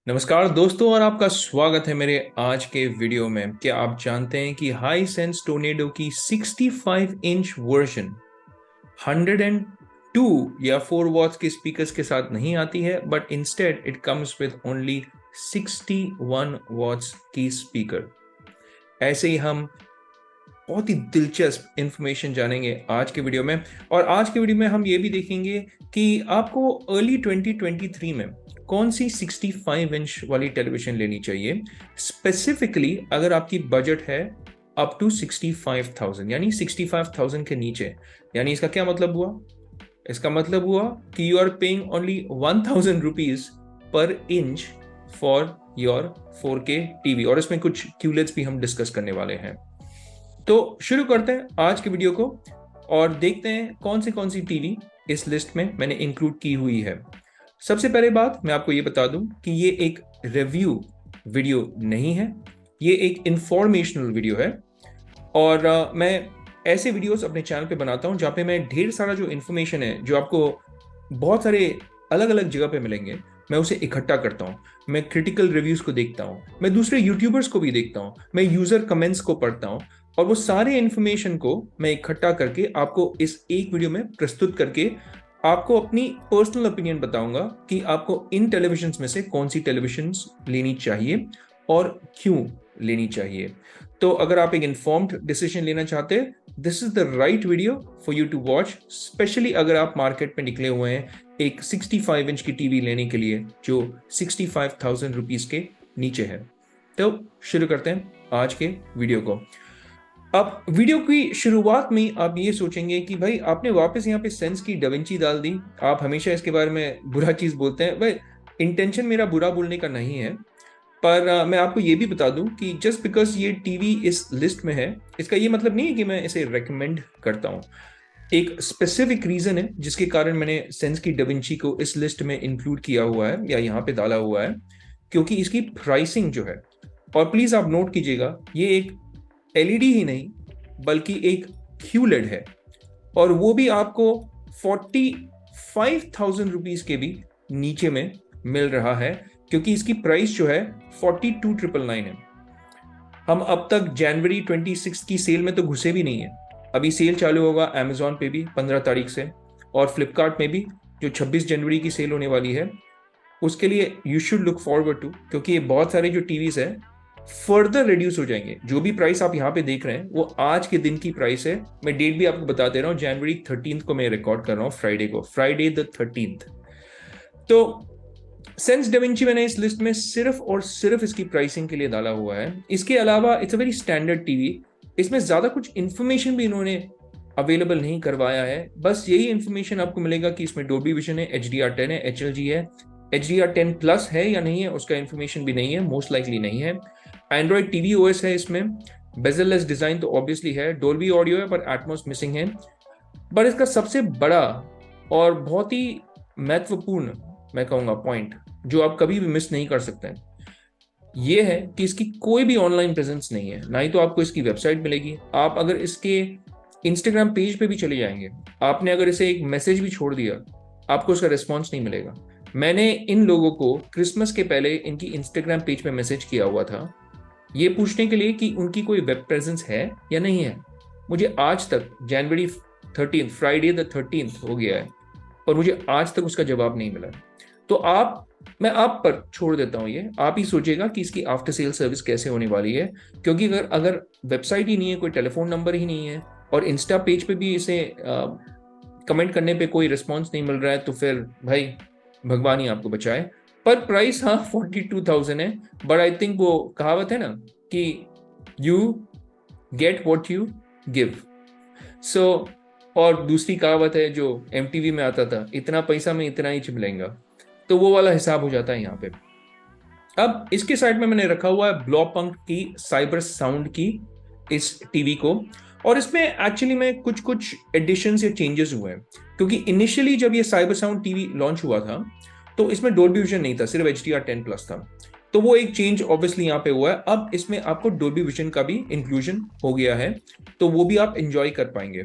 नमस्कार दोस्तों और आपका स्वागत है मेरे आज के वीडियो में। क्या आप जानते हैं कि हाईसेंस टोर्नेडो की 65 इंच वर्जन 102 या 4 वॉट्स के स्पीकर्स के साथ नहीं आती है, but instead it comes with only 61 watts की स्पीकर। ऐसे ही हम बहुत ही दिलचस्प इंफॉर्मेशन जानेंगे आज के वीडियो में। और आज के वीडियो में हम ये भी देखेंगे कि आपको अर्ली 2023 में कौन सी 65 इंच वाली टेलीविजन लेनी चाहिए, स्पेसिफिकली अगर आपकी बजट है अप टू 65,000, यानी 65,000 के नीचे। यानी इसका क्या मतलब हुआ? इसका मतलब हुआ कि you are paying only 1,000 rupees पर inch for your 4K TV. और इसमें कुछ क्यूलेट्स भी हम डिस्कस करने वाले हैं। तो शुरू करते हैं आज की वीडियो को और देखते हैं कौन सी टीवी इस लिस्ट में मैंने इंक्लूड की हुई है। सबसे पहले बात मैं आपको ये बता दूं कि ये एक रिव्यू वीडियो नहीं है, ये एक इंफॉर्मेशनल वीडियो है। और मैं ऐसे वीडियोस अपने चैनल पे बनाता हूं जहाँ पे मैं ढेर सारा जो इन्फॉर्मेशन है, जो आपको बहुत सारे अलग अलग जगह पे मिलेंगे, मैं उसे इकट्ठा करता हूँ। मैं क्रिटिकल रिव्यूज को देखता हूँ, मैं दूसरे यूट्यूबर्स को भी देखता हूँ, मैं यूजर कमेंट्स को पढ़ता हूँ, और वो सारे इन्फॉर्मेशन को मैं इकट्ठा करके आपको इस एक वीडियो में प्रस्तुत करके आपको अपनी पर्सनल ओपिनियन बताऊंगा कि आपको इन टेलीविजन्स में से कौन सी टेलीविजन्स लेनी चाहिए और क्यों लेनी चाहिए। तो अगर आप एक इन्फॉर्म्ड डिसीजन लेना चाहते हैं, this is the right video for you to watch, specially अगर आप मार्केट में निकले हुए हैं एक 65 इंच की टीवी लेने के लिए जो 65,000 रुपीज के नीचे है। तो शुरू करते हैं आज के वीडियो को। अब वीडियो की शुरुआत में आप ये सोचेंगे कि भाई आपने वापस यहाँ पे सेंस की डाविंची डाल दी। आप हमेशा इसके बारे में बुरा चीज बोलते हैं। भाई इंटेंशन मेरा बुरा बोलने का नहीं है, पर मैं आपको ये भी बता दूं कि जस्ट बिकॉज ये टीवी इस लिस्ट में है, इसका ये मतलब नहीं है कि मैं इसे रेकमेंड करता हूँ। एक स्पेसिफिक रीजन है जिसके कारण मैंने सेंस की डाविंची को इस लिस्ट में इंक्लूड किया हुआ है या यहाँ पे डाला हुआ है, क्योंकि इसकी प्राइसिंग जो है, और प्लीज आप नोट कीजिएगा, ये एक एलईडी ही नहीं बल्कि एक क्यूलेड है, और वो भी आपको 45,000 रुपीज के भी नीचे में मिल रहा है, क्योंकि इसकी प्राइस जो है 42,999 है। हम अब तक जनवरी 26 की सेल में तो घुसे भी नहीं है। अभी सेल चालू होगा अमेजॉन पे भी 15 तारीख से, और फ्लिपकार्ट में भी जो 26 जनवरी की सेल होने वाली है, उसके लिए you should look forward to, क्योंकि ये बहुत सारे जो टीवीज है फर्दर रिड्यूस हो जाएंगे। जो भी प्राइस आप यहाँ पे देख रहे हैं वो आज के दिन की प्राइस है। मैं डेट भी आपको बता दे रहा हूँ, जनवरी 13 को मैं रिकॉर्ड कर रहा हूँ, फ्राइडे को, फ्राइडे द 13th। तो सेंस डाविंची मैंने इस लिस्ट में सिर्फ और सिर्फ इसकी प्राइसिंग के लिए डाला हुआ है। इसके अलावा it's a very standard TV. इसमें ज्यादा कुछ इन्फॉर्मेशन भी इन्होंने अवेलेबल नहीं करवाया है। बस यही इन्फॉर्मेशन आपको मिलेगा कि इसमें डोल्बी विजन है, HDR10 है, HLG है, HDR10 प्लस है या नहीं है उसका इन्फॉर्मेशन भी नहीं है, मोस्ट लाइकली नहीं है। एंड्रॉइड टीवी ओएस है इसमें, बेजललेस डिजाइन तो ऑब्वियसली है, डोल्बी ऑडियो है पर एटमॉस मिसिंग है। पर इसका सबसे बड़ा और बहुत ही महत्वपूर्ण, मैं कहूंगा, पॉइंट जो आप कभी भी मिस नहीं कर सकते हैं, ये है कि इसकी कोई भी ऑनलाइन प्रेजेंस नहीं है। ना ही तो आपको इसकी वेबसाइट मिलेगी। आप अगर इसके इंस्टाग्राम पेज पे भी चले जाएंगे, आपने अगर इसे एक मैसेज भी छोड़ दिया, आपको उसका रिस्पॉन्स नहीं मिलेगा। मैंने इन लोगों को क्रिसमस के पहले इनकी इंस्टाग्राम पेज पे मैसेज किया हुआ था, ये पूछने के लिए कि उनकी कोई वेब प्रेजेंस है या नहीं है। मुझे आज तक, जनवरी 13, फ्राइडे द 13th हो गया है, और मुझे आज तक उसका जवाब नहीं मिला। तो मैं आप पर छोड़ देता हूँ, ये आप ही सोचिएगा कि इसकी आफ्टर सेल सर्विस कैसे होने वाली है। क्योंकि अगर वेबसाइट ही नहीं है, कोई टेलीफोन नंबर ही नहीं है, और इंस्टा पेज पे भी इसे कमेंट करने पे कोई रिस्पॉन्स नहीं मिल रहा है, तो फिर भाई भगवान ही आपको बचाए। पर प्राइस हाँ 42,000 है, बट आई थिंक वो कहावत है ना कि you get what you give. So और दूसरी कहावत है जो MTV में आता था, इतना पैसा में इतना ही चिपलेगा, तो वो वाला हिसाब हो जाता है यहाँ पे। अब इसके साइड में मैंने रखा हुआ है ब्लॉपंक की साइबर साउंड की इस टीवी को, और इसमें एक्चुअली में कुछ एडिशंस या चेंजेस हुए हैं। क्योंकि इनिशियली जब ये साइबर साउंड टीवी लॉन्च हुआ था तो इसमें डोल्बी विजन नहीं था, सिर्फ HDR10 प्लस था। तो वो एक चेंज ऑब्वियसली यहाँ पे हुआ है। अब इसमें आपको डोल्बी विजन का भी इंक्लूजन हो गया है, तो वो भी आप इंजॉय कर पाएंगे।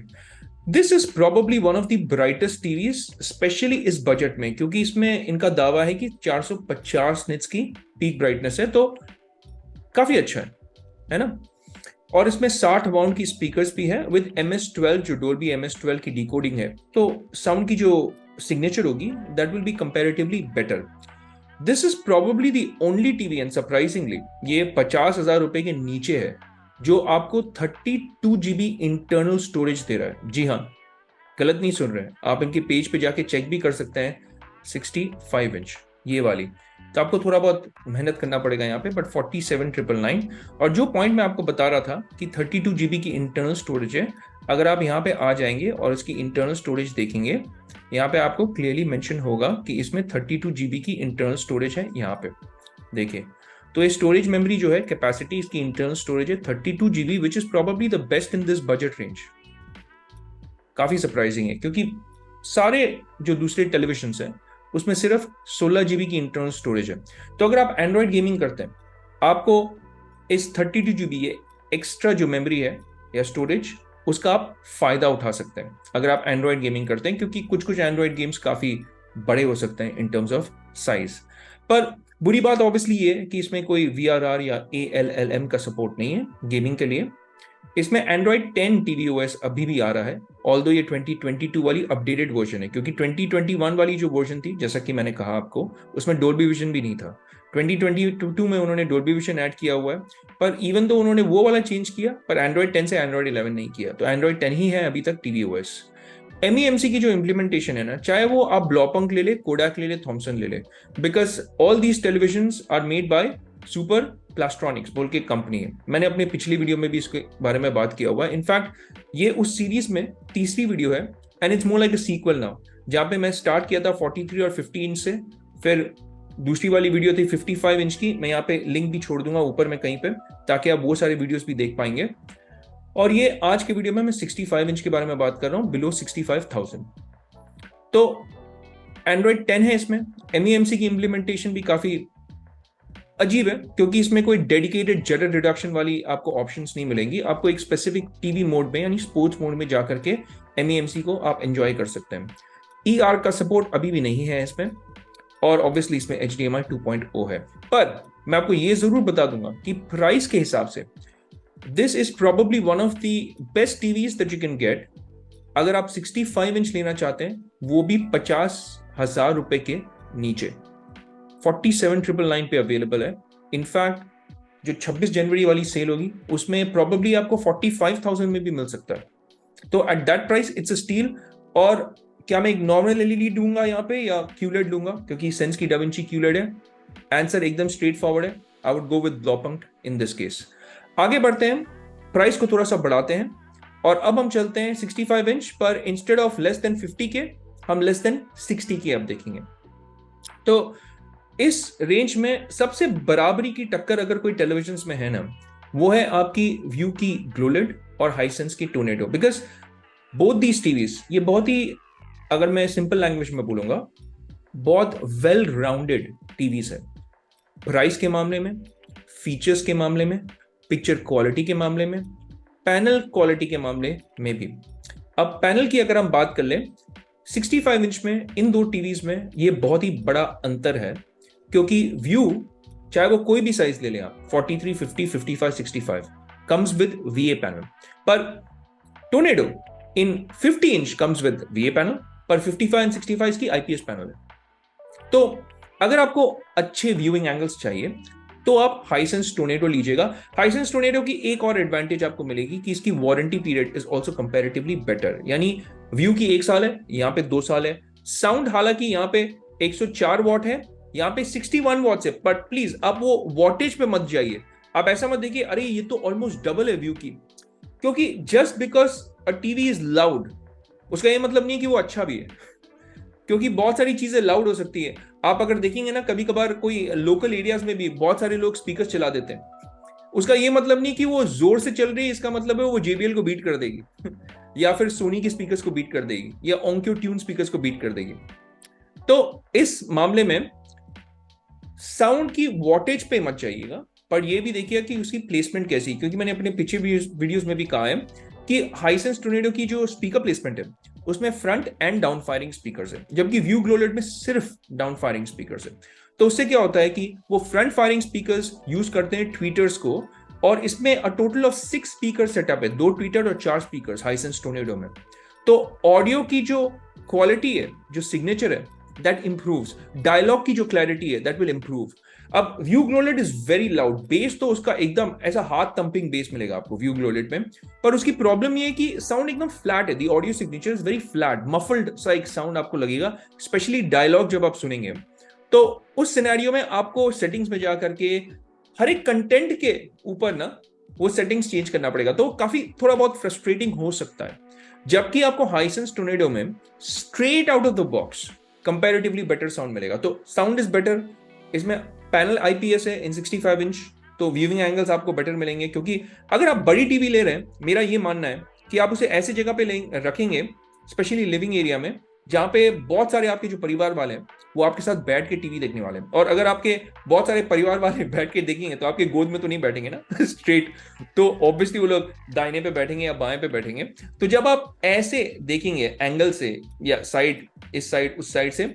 This is probably one of the brightest TVs, specially इस बजट में, क्योंकि इसमें इनका दावा है कि 450 निट्स की पीक ब्राइटनेस है, तो काफी अच्छा है ना। और इसमें 60 वाउंड की स्पीकर्स भी है विद MS12, जो डोल्बी MS12 की डिकोडिंग है, तो साउंड की जो सिग्नेचर होगी that will be comparatively better. This is probably the only TV, and surprisingly ये 50,000 रुपए के नीचे है जो आपको 32 GB इंटरनल स्टोरेज दे रहा है। जी हाँ, गलत नहीं सुन रहे हैं आप, इनके पेज पे जाके चेक भी कर सकते हैं। 65 इंच ये वाली, तो आपको थोड़ा बहुत मेहनत करना पड़ेगा यहाँ पे, बट 47,999। और जो पॉइंट मैं आपको बता रहा था कि 32 GB की इंटरनल स्टोरेज है, अगर आप यहाँ पे आ जाएंगे और इसकी इंटरनल स्टोरेज देखेंगे, यहाँ पे आपको क्लियरली मेंशन होगा कि इसमें 32 GB की इंटरनल स्टोरेज है। यहाँ पे देखिए, तो ये स्टोरेज मेमोरी जो है, कैपेसिटी इसकी इंटरनल स्टोरेज है 32 GB, which is probably the best in this budget range. काफी सरप्राइजिंग है, क्योंकि सारे जो दूसरे टेलीविजन हैं उसमें सिर्फ 16 GB की इंटरनल स्टोरेज है। तो अगर आप एंड्रॉइड गेमिंग करते हैं, आपको इस 32 GB ये एक्स्ट्रा जो मेमोरी है या स्टोरेज, उसका आप फायदा उठा सकते हैं अगर आप एंड्रॉइड गेमिंग करते हैं, क्योंकि कुछ कुछ एंड्रॉइड गेम्स काफी बड़े हो सकते हैं इन टर्म्स ऑफ साइज। पर बुरी बात ऑब्वियसली ये है कि इसमें कोई VRR या ALLM का सपोर्ट नहीं है गेमिंग के लिए। इसमें एंड्रॉइड 10 tvOS अभी भी आ रहा है, ऑल्दो ये 2022 वाली अपडेटेड वर्जन है, क्योंकि 2021 वाली जो वर्जन थी, जैसा कि मैंने कहा आपको, उसमें डोल्बी विजन भी नहीं था। 2022 में उन्होंने डोल्बी विजन ऐड किया हुआ है, पर इवन तो उन्होंने वो वाला चेंज किया, पर एंड्रॉइड 10 से एंड्रॉइड 11 नहीं किया, तो एंड्रॉइड 10 ही है अभी तक tvOS। MEMC की जो इम्प्लीमेंटेशन है ना, चाहे वो आप ब्लॉपंक ले ले, कोडाक ले ले, थॉमसन ले ले, because all these televisions are made by Super Plastronics बोल के कंपनी है। मैंने अपने पिछली वीडियो में भी इसके बारे में बात किया हुआ है। इनफैक्ट ये उस सीरीज में तीसरी वीडियो है, and it's more like a sequel now, जहां पे मैं स्टार्ट किया था 43 और 50 इंच से, फिर दूसरी वाली वीडियो थी 55 इंच की। मैं यहाँ पे लिंक भी छोड़ दूंगा ऊपर में कहीं पे, ताकि आप वो सारे वीडियोस भी देख पाएंगे। और ये आज के वीडियो में मैं 65 इंच के बारे में बात कर रहा हूँ, बिलो 65,000। तो एंड्रॉइड 10 है इसमें। MEMC की इम्प्लीमेंटेशन भी काफी अजीब है, क्योंकि इसमें कोई डेडिकेटेड जटर रिडक्शन वाली आपको ऑप्शंस नहीं मिलेंगी। आपको एक स्पेसिफिक टीवी मोड में, यानी स्पोर्ट्स मोड में जाकर के MEMC को आप एंजॉय कर सकते हैं। ER का सपोर्ट अभी भी नहीं है इसमें, और ऑब्वियसली इसमें HDMI 2.0 है। पर मैं आपको ये जरूर बता दूंगा कि प्राइस के हिसाब से this is probably one of the best TVs that you can get. अगर आप 65 इंच लेना चाहते हैं, वो भी 50,000 रुपए के नीचे, 47,999 पे अवेलेबल है। इनफैक्ट जो 26 जनवरी वाली सेल होगी उसमें प्रोबेबली आपको 45,000 में भी मिल सकता है। तो at that price it's a steel. और क्या मैं एक नॉर्मल एलईडी दूंगा यहाँ पे या QLED लूंगा, क्योंकि सेंस की डाविंची QLED है? आंसर एकदम स्ट्रेट फॉरवर्ड है, I would go with Blaupunkt in this case. आगे बढ़ते हैं, प्राइस को थोड़ा सा बढ़ाते हैं, और अब हम चलते हैं 65 इंच पर। इंस्टेड ऑफ लेस देन 50 के, हम लेस देन 60 के अब देखेंगे। तो इस रेंज में सबसे बराबरी की टक्कर अगर कोई टेलीविजन में है ना, वो है आपकी व्यू की ग्लोलिड और हाइसेंस की tornado. Because both these TVs, ये बहुत ही, अगर मैं सिंपल लैंग्वेज में बोलूंगा, बहुत वेल राउंडेड टीवीज है। प्राइस के मामले में, फीचर्स के मामले में, पिक्चर क्वालिटी के मामले में, पैनल क्वालिटी के मामले में भी। अब पैनल की अगर हम बात कर लें, 65 इंच में इन दो टीवीज में ये बहुत ही बड़ा अंतर है, क्योंकि व्यू, चाहे वो कोई भी साइज ले लें आप, 43, 50, 55, 65, कम्स विद VA पैनल। पर tornado in 50 inch comes with VA panel, पर 55 एंड 65 इसकी IPS पैनल है। तो अगर आपको अच्छे व्यूइंग एंगल्स चाहिए तो आप हाइसेंस टोर्नेडो लीजिएगा। हाइसेंस टोर्नेडो की एक और एडवांटेज आपको मिलेगी कि इसकी warranty period is also comparatively better, यानी व्यू की 1 साल है, यहाँ पे 2 साल है। साउंड हालांकि यहाँ पे 104 वॉट है, यहाँ पे 61 वॉट्स है, बट प्लीज आप वो वॉटेज पे मत जाइए। आप ऐसा मत देखिए अरे ये तो ऑलमोस्ट डबल है व्यू की, क्योंकि just because a TV is loud, उसका ये मतलब नहीं कि वो अच्छा भी है, क्योंकि बहुत सारी चीजें लाउड हो सकती है। आप अगर देखेंगे ना, कभी कभार कोई लोकल एरियाज में भी बहुत सारे लोग स्पीकर चला देते हैं, उसका ये मतलब नहीं कि वो जोर से चल रही है, इसका मतलब है वो JBL को बीट कर देगी या फिर सोनी के स्पीकर्स को बीट कर देगी, या ओंक्यो ट्यून स्पीकर्स को बीट कर देगी। तो इस मामले में साउंड की वॉटेज पे मत जाइएगा, पर ये भी देखिए कि उसकी प्लेसमेंट कैसी, क्योंकि मैंने अपने पिछले वीडियोस में भी कहा है कि हाइसेंस टोर्नेडो की जो स्पीकर प्लेसमेंट है उसमें front end down firing speakers है, जबकि व्यू ग्लो लेट में सिर्फ डाउन फायरिंग स्पीकर्स है। तो उससे क्या होता है कि वो फ्रंट फायरिंग स्पीकर्स यूज करते हैं ट्वीटर्स को, और इसमें a total of 6 speaker setup है, 2 ट्वीटर और 4 स्पीकर्स हाइसेंस टोर्नेडो में। तो ऑडियो की जो क्वालिटी है, जो सिग्नेचर है, दैट इंप्रूव्स। डायलॉग की जो क्लैरिटी है दैट विल इंप्रूव। अब Vu GloLED is very loud, bass तो उसका एकदम ऐसा हाथ थंपिंग बेस मिलेगा आपको व्यू ग्लोलेट में, पर उसकी प्रॉब्लम ये है कि साउंड एकदम फ्लैट है। The audio signature is very flat, muffled सा एक साउंड आपको लगेगा, स्पेशली डायलॉग जब आप सुनेंगे। तो उस सिनेरियो में आपको सेटिंग्स में जा करके हर एक कंटेंट के ऊपर ना वो सेटिंग्स चेंज करना पड़ेगा, तो काफी थोड़ा बहुत फ्रस्ट्रेटिंग हो सकता है। जबकि आपको हाइसेंस टोर्नेडो में straight out of the box comparatively better sound मिलेगा। तो साउंड इज बेटर, इसमें पैनल आईपीएस है इन 65 इंच, तो व्यूइंग एंगल्स आपको बेटर मिलेंगे। क्योंकि अगर आप बड़ी टीवी ले रहे हैं, मेरा ये मानना है कि आप उसे ऐसी जगह पे रखेंगे, स्पेशली लिविंग एरिया में, जहां पे बहुत सारे आपके जो परिवार वाले हैं वो आपके साथ बैठ के टीवी देखने वाले हैं। और अगर आपके बहुत सारे परिवार वाले बैठ के देखेंगे तो आपके गोद में तो नहीं बैठेंगे ना स्ट्रेट, तो ऑब्वियसली वो लोग दाहिने पे बैठेंगे या बाएं पे बैठेंगे। तो जब आप ऐसे देखेंगे एंगल से या साइड, इस साइड उस साइड से,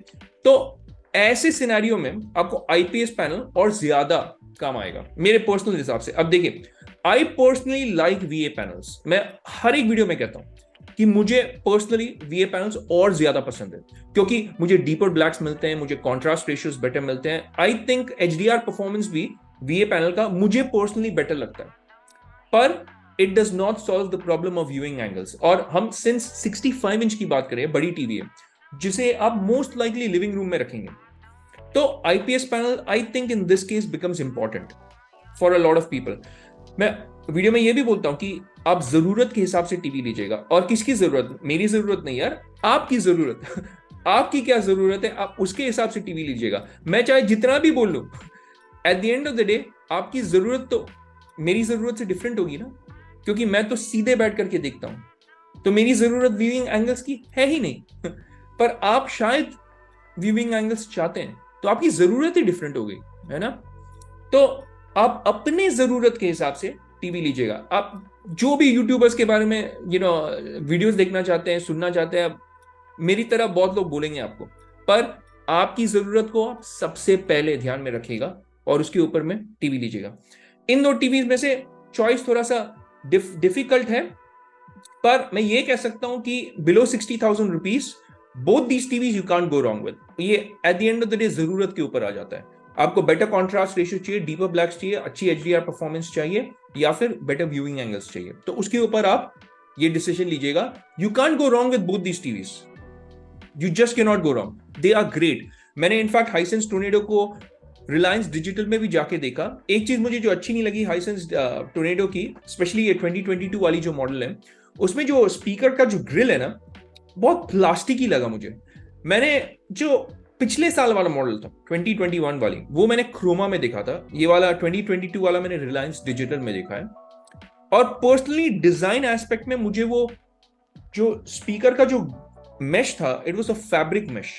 तो ऐसे सिनेरियो में आपको आईपीएस पैनल और ज्यादा काम आएगा मेरे पर्सनल हिसाब से। अब देखिए, आई पर्सनली लाइक वीए पैनल्स। मैं हर एक वीडियो में कहता हूं कि मुझे पर्सनली वीए पैनल्स और ज्यादा पसंद है, क्योंकि मुझे डीपर ब्लैक्स मिलते हैं, मुझे कॉन्ट्रास्ट रेशियोज बेटर मिलते हैं। आई थिंक एचडीआर परफॉर्मेंस भी वीए पैनल का मुझे पर्सनली बेटर लगता है, पर it does not solve the problem of viewing angles. और हम सिंस 65 इंच की बात करें, बड़ी टीवी है जिसे आप मोस्ट लाइकली लिविंग रूम में रखेंगे, तो IPS panel I think in this case becomes important for a lot of people. मैं वीडियो में ये भी बोलता हूं कि आप जरूरत के हिसाब से टीवी लीजिएगा। और किसकी जरूरत? मेरी जरूरत नहीं यार, आपकी जरूरत आपकी क्या जरूरत है, आप उसके हिसाब से टीवी लीजिएगा। मैं चाहे जितना भी बोल लूं, eight the end of the day आपकी जरूरत तो मेरी जरूरत से डिफरेंट होगी ना, क्योंकि मैं तो सीधे बैठ करके देखता हूं, तो मेरी जरूरत व्यूइंग एंगल्स की है ही नहीं पर आप शायद व्यूइंग एंगल्स चाहते हैं, तो आपकी जरूरत ही डिफरेंट हो गई है ना। तो आप अपने जरूरत के हिसाब से टीवी लीजिएगा। आप जो भी यूट्यूबर्स के बारे में वीडियोस देखना चाहते हैं, सुनना चाहते हैं, मेरी तरह बहुत लोग बोलेंगे आपको, पर आपकी जरूरत को आप सबसे पहले ध्यान में रखिएगा और उसके ऊपर में टीवी लीजिएगा। इन दो टीवी में से चॉइस थोड़ा सा डिफिकल्ट है, पर मैं ये कह सकता हूं कि below 60,000 rupees both these TVs you can't go wrong with. ये at the end of the day जरूरत के ऊपर आ जाता है। आपको बेटर कॉन्ट्रास्ट रेशियो चाहिए, डीपर ब्लैक्स चाहिए, अच्छी एचडीआर परफॉर्मेंस चाहिए, या फिर बेटर व्यूइंग एंगल्स चाहिए, तो उसके ऊपर आप ये डिसीजन लीजिएगा। You can't go wrong with both these TVs, you just can not go wrong, they are great. मैंने इनफैक्ट हाइसेंस टोर्नेडो को रिलायंस डिजिटल में भी जाके देखा। एक चीज मुझे जो अच्छी नहीं लगी हाइसेंस टोर्नेडो की, स्पेशली ये 2022 वाली जो मॉडल है, उसमें जो स्पीकर का जो ग्रिल है ना, बहुत प्लास्टिक ही लगा मुझे। मैंने जो पिछले साल वाला मॉडल था 2021 वाली, वो मैंने क्रोमा में देखा था। ये वाला 2022 वाला मैंने रिलायंस डिजिटल में देखा है। और पर्सनली डिजाइन एस्पेक्ट में मुझे वो जो स्पीकर का जो मेश था, it was a fabric mesh,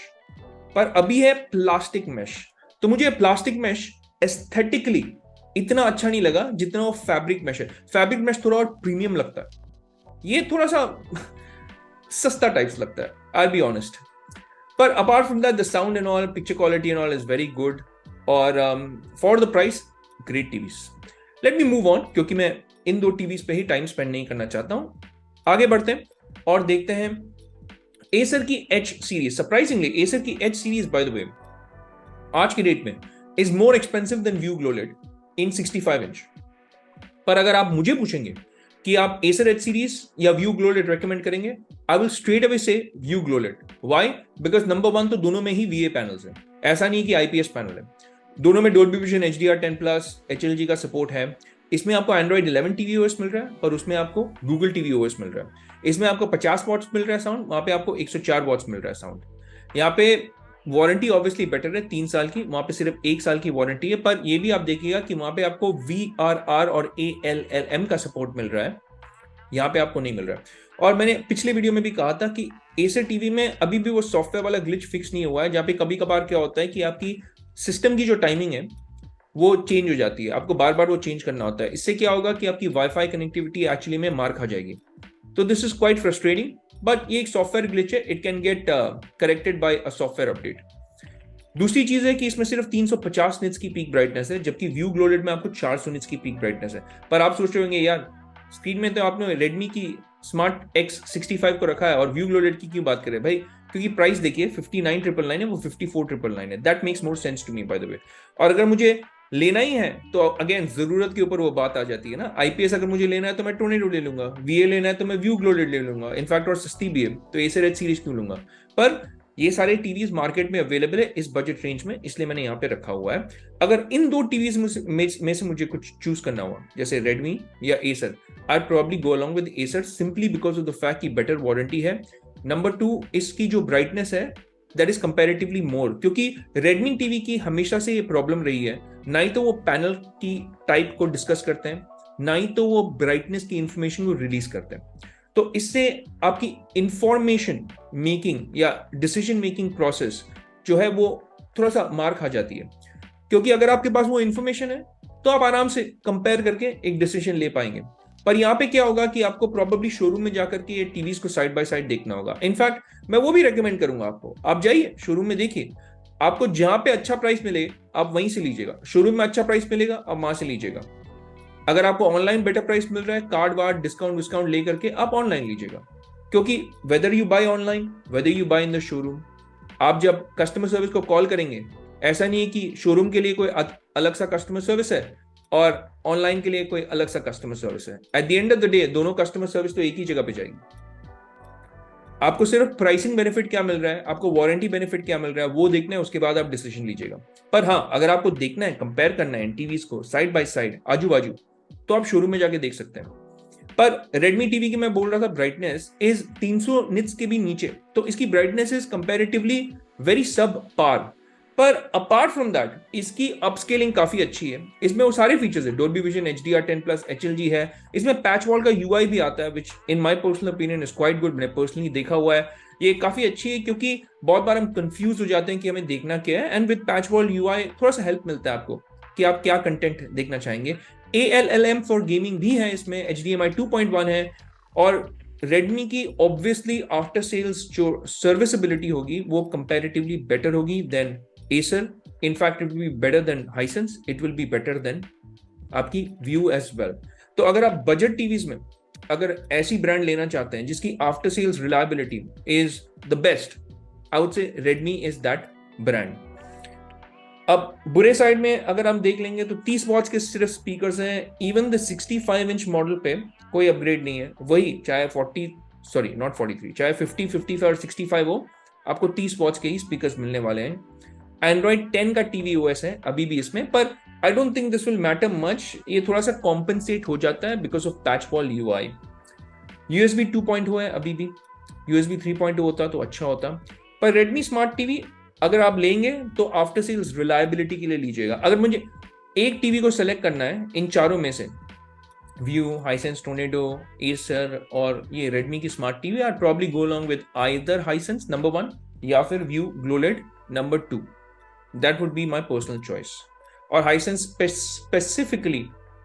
पर अभी है प्लास्टिक मेश। तो मुझे प्लास्टिक मेश एस्थेटिकली इतना अच्छा नहीं लगा जितना वो फैब्रिक मेश है। फैब्रिक मेश थोड़ा और प्रीमियम लगता है, ये थोड़ा सा सस्ता टाइप्स लगता है, आई बी ऑनेस्ट। पर apart from that the sound and all, picture quality and all is very good, और for the price great TVs. Let me move on, क्योंकि मैं इन दो टीवीज पे ही टाइम स्पेंड नहीं करना चाहता हूं। आगे बढ़ते हैं और देखते हैं एसर की एच सीरीज। सरप्राइजिंगली एसर की H series, by the way, आज की डेट में is more expensive than Vu GloLED in 65 inch. पर अगर आप मुझे पूछेंगे कि आप एसर एच सीरीज या व्यू ग्लोलेट रेकमेंड करेंगे, आई विल स्ट्रेट अवे से Vu GloLED. Why? Because number one तो दोनों में ही वीए पैनल्स है, ऐसा नहीं कि आईपीएस पैनल है। दोनों में डोल्बी विजन, एचडीआर 10+, एचएलजी का सपोर्ट है। इसमें आपको एंड्रॉइड 11 टीवी ओएस मिल रहा है और उसमें आपको गूगल टीवी ओएस मिल रहा है। इसमें आपको 50 वॉट्स मिल रहा है साउंड, वहां पे आपको 104 वॉट्स मिल रहा है साउंड। यहाँ पे वारंटी ऑब्वियसली बेटर है, 3 साल की, वहां पे सिर्फ 1 साल की वारंटी है। पर ये भी आप देखिएगा कि वहां पे आपको VRR और ALLM का सपोर्ट मिल रहा है, यहाँ पे आपको नहीं मिल रहा है। और मैंने पिछले वीडियो में भी कहा था कि एसर टीवी में अभी भी वो सॉफ्टवेयर वाला ग्लिच फिक्स नहीं हुआ है, जहाँ पे कभी कभार क्या होता है कि आपकी सिस्टम की जो टाइमिंग है वो चेंज हो जाती है, आपको बार बार वो चेंज करना होता है। इससे क्या होगा कि आपकी वाईफाई कनेक्टिविटी एक्चुअली में मार खा जाएगी। तो this is quite frustrating, but ये एक सॉफ्टवेयर ग्लिच है, it can get corrected bye a software update. दूसरी चीज है कि इसमें सिर्फ 350 निट्स की पीक ब्राइटनेस है, जबकि व्यू ग्लोडेड में आपको 400 निट्स की पीक ब्राइटनेस है। पर आप सोच रहे होंगे यार स्क्रीन में तो आपने रेडमी की स्मार्ट X65 को रखा है और व्यू ग्लोडेड की क्यों बात करें भाई, क्योंकि प्राइस देखिए 59,999 है, वो 54,999 है। That makes more sense to me by the way. और अगर मुझे लेना ही है तो अगेन जरूरत के ऊपर वो बात आ जाती है ना। आईपीएस अगर मुझे लेना है तो मैं टोर्नेडो ले लूंगा, वीए लेना है तो मैं व्यू ग्लोडेड ले लूंगा, इनफैक्ट और सस्ती भी है तो एसर एच सीरीज क्यों लूंगा। पर ये सारे टीवीज मार्केट में अवेलेबल है इस बजट रेंज में, इसलिए मैंने यहाँ पे रखा हुआ है। अगर इन दो टीवीज में से मुझे कुछ चूज करना हुआ, जैसे रेडमी या Acer, I probably go along with Acer simply because of the fact कि बेटर वारंटी है। नंबर 2, इसकी जो ब्राइटनेस है दैट इज कंपैरेटिवली मोर, क्योंकि रेडमी टीवी की हमेशा से ये प्रॉब्लम रही है, ना ही तो वो पैनल की टाइप को डिस्कस करते हैं, ना ही तो वो ब्राइटनेस की इंफॉर्मेशन को रिलीज करते हैं। तो इससे आपकी इंफॉर्मेशन मेकिंग या डिसीजन मेकिंग प्रोसेस जो है वो थोड़ा सा मार खा जाती है, क्योंकि अगर आपके पास वो इंफॉर्मेशन है तो आप आराम से कंपेयर करके एक डिसीजन ले पाएंगे। पर यहाँ पे क्या होगा कि आपको प्रॉब्लली शोरूम में जाकर के ये टीवीज को साइड बाय साइड देखना होगा। इनफैक्ट मैं वो भी रेकमेंड करूंगा आपको, आप जाइए शोरूम में देखिए, आपको जहां पे अच्छा प्राइस मिले आप वहीं से लीजिएगा। शोरूम में अच्छा प्राइस मिलेगा आप वहां से लीजिएगा। अगर आपको ऑनलाइन बेटर प्राइस मिल रहा है, कार्ड वार्ड डिस्काउंट लेकर के आप ऑनलाइन लीजिएगा, क्योंकि whether you buy online whether you buy in the showroom, आप जब कस्टमर सर्विस को कॉल करेंगे, ऐसा नहीं है कि शोरूम के लिए कोई अलग सा कस्टमर सर्विस है और ऑनलाइन के लिए कोई अलग सा कस्टमर सर्विस है। Eight the end of the day दोनों कस्टमर सर्विस तो एक ही जगह पे जाएगी। आपको सिर्फ प्राइसिंग बेनिफिट क्या मिल रहा है, आपको वारंटी बेनिफिट क्या मिल रहा है वो देखना है, उसके बाद आप डिसीजन लीजिएगा। पर हाँ, अगर आपको देखना है, कंपेयर करना है टीवीज को साइड बाय साइड आजू बाजू, तो आप शोरूम में जाके देख सकते हैं। पर रेडमी टीवी की मैं बोल रहा था ब्राइटनेस इज 300 निट्स के भी नीचे, तो इसकी ब्राइटनेस इज कंपैरेटिवली वेरी सब पार। पर अपार्ट फ्रॉम दैट इसकी अपस्केलिंग काफी अच्छी है, इसमें वो सारे फीचर्स है, डॉल्बी विजन, HDR10+, HLG है, इसमें पैच वॉल का UI भी आता है, which in my personal opinion is quite good. मैंने पर्सनली देखा हुआ है, ये काफी अच्छी है, क्योंकि बहुत बार हम कंफ्यूज हो जाते हैं कि हमें देखना क्या है, and with patch wall UI थोड़ा सा हेल्प मिलता है आपको कि आप क्या कंटेंट देखना चाहेंगे। ALLM फॉर गेमिंग भी है इसमें, HDMI 2.1 है, और रेडमी की ऑब्वियसली आफ्टर सेल्स जो सर्विसबिलिटी होगी वो कंपैरेटिवली बेटर होगी then Acer. In fact, it will be better than Hisense. It will be better than आपकी View as well. तो अगर आप बजट टीवीज में अगर ऐसी ब्रांड लेना चाहते हैं जिसकी after sales reliability is the best, I would say Redmi is that brand. अब बुरे साइड में अगर हम देख लेंगे तो 30 वॉट्स के सिर्फ स्पीकर्स हैं, इवन द 65 इंच मॉडल पे कोई अपग्रेड नहीं है, वही चाहे 43 चाहे 50, 55 और 65 हो, आपको 30 वॉट्स के ही स्पीकर्स मिलने वाले हैं। Android 10 का टीवी OS है अभी भी इसमें, पर I don't think this will matter much, ये थोड़ा सा कॉम्पनसेट हो जाता है because of patch wall UI। USB 2.0 है अभी भी, USB 3.0 होता तो अच्छा होता। पर Redmi स्मार्ट टीवी अगर आप लेंगे तो आफ्टर सेल्स रिलायबिलिटी के लिए लीजिएगा। अगर मुझे एक टीवी को सेलेक्ट करना है इन चारों में से, व्यू, हाइसेंस टोर्नेडो, एसर और ये रेडमी की smart TV, I probably go along with either Hisense number 1 या फिर Vu GloLED number 2। That would be my personal choice. और हाइसेंस स्पेसिफिकली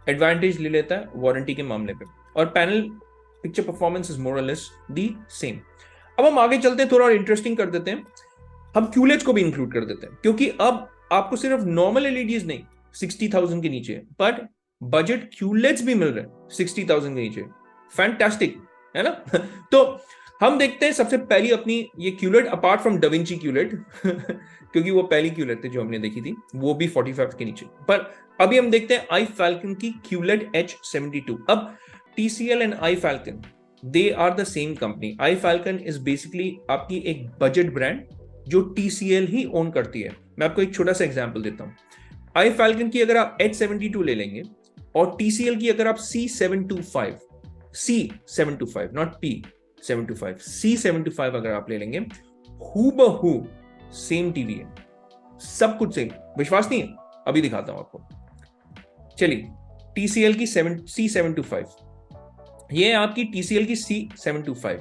एडवांटेज ले लेता है वारंटी के मामले पे, और panel picture performance is more और लेस दी सेम। अब हम आगे चलते हैं, थोड़ा और इंटरेस्टिंग कर देते हैं, हम QLEDs को भी इंक्लूड कर देते हैं, क्योंकि अब आपको सिर्फ नॉर्मल LEDs नहीं 60,000 के नीचे, बट बजट QLEDs भी मिल रहे हैं 60,000 के नीचे। फैंटास्टिक है ना। तो हम देखते हैं सबसे पहली अपनी ये QLED apart from da Vinci QLED क्योंकि वो पहली QLED थी जो हमने देखी थी, वो भी 45 के नीचे। पर अभी हम देखते हैं आई फैल्कन की QLED H72। अब TCL and iFFalcon they are the same company. IFFalcon is basically आपकी एक बजट ब्रांड जो TCL ही ओन करती है। मैं आपको एक छोटा सा एग्जांपल देता हूं। आई फैल्कन की अगर आप H72 ले लेंगे और TCL की अगर आप C725 नॉट P725 C725 अगर आप ले लेंगे, हूबहू सेम टीवी है, सब कुछ सेम। विश्वास नहीं है? अभी दिखाता हूं आपको। चलिए, TCL की C725, ये है आपकी TCL की C725।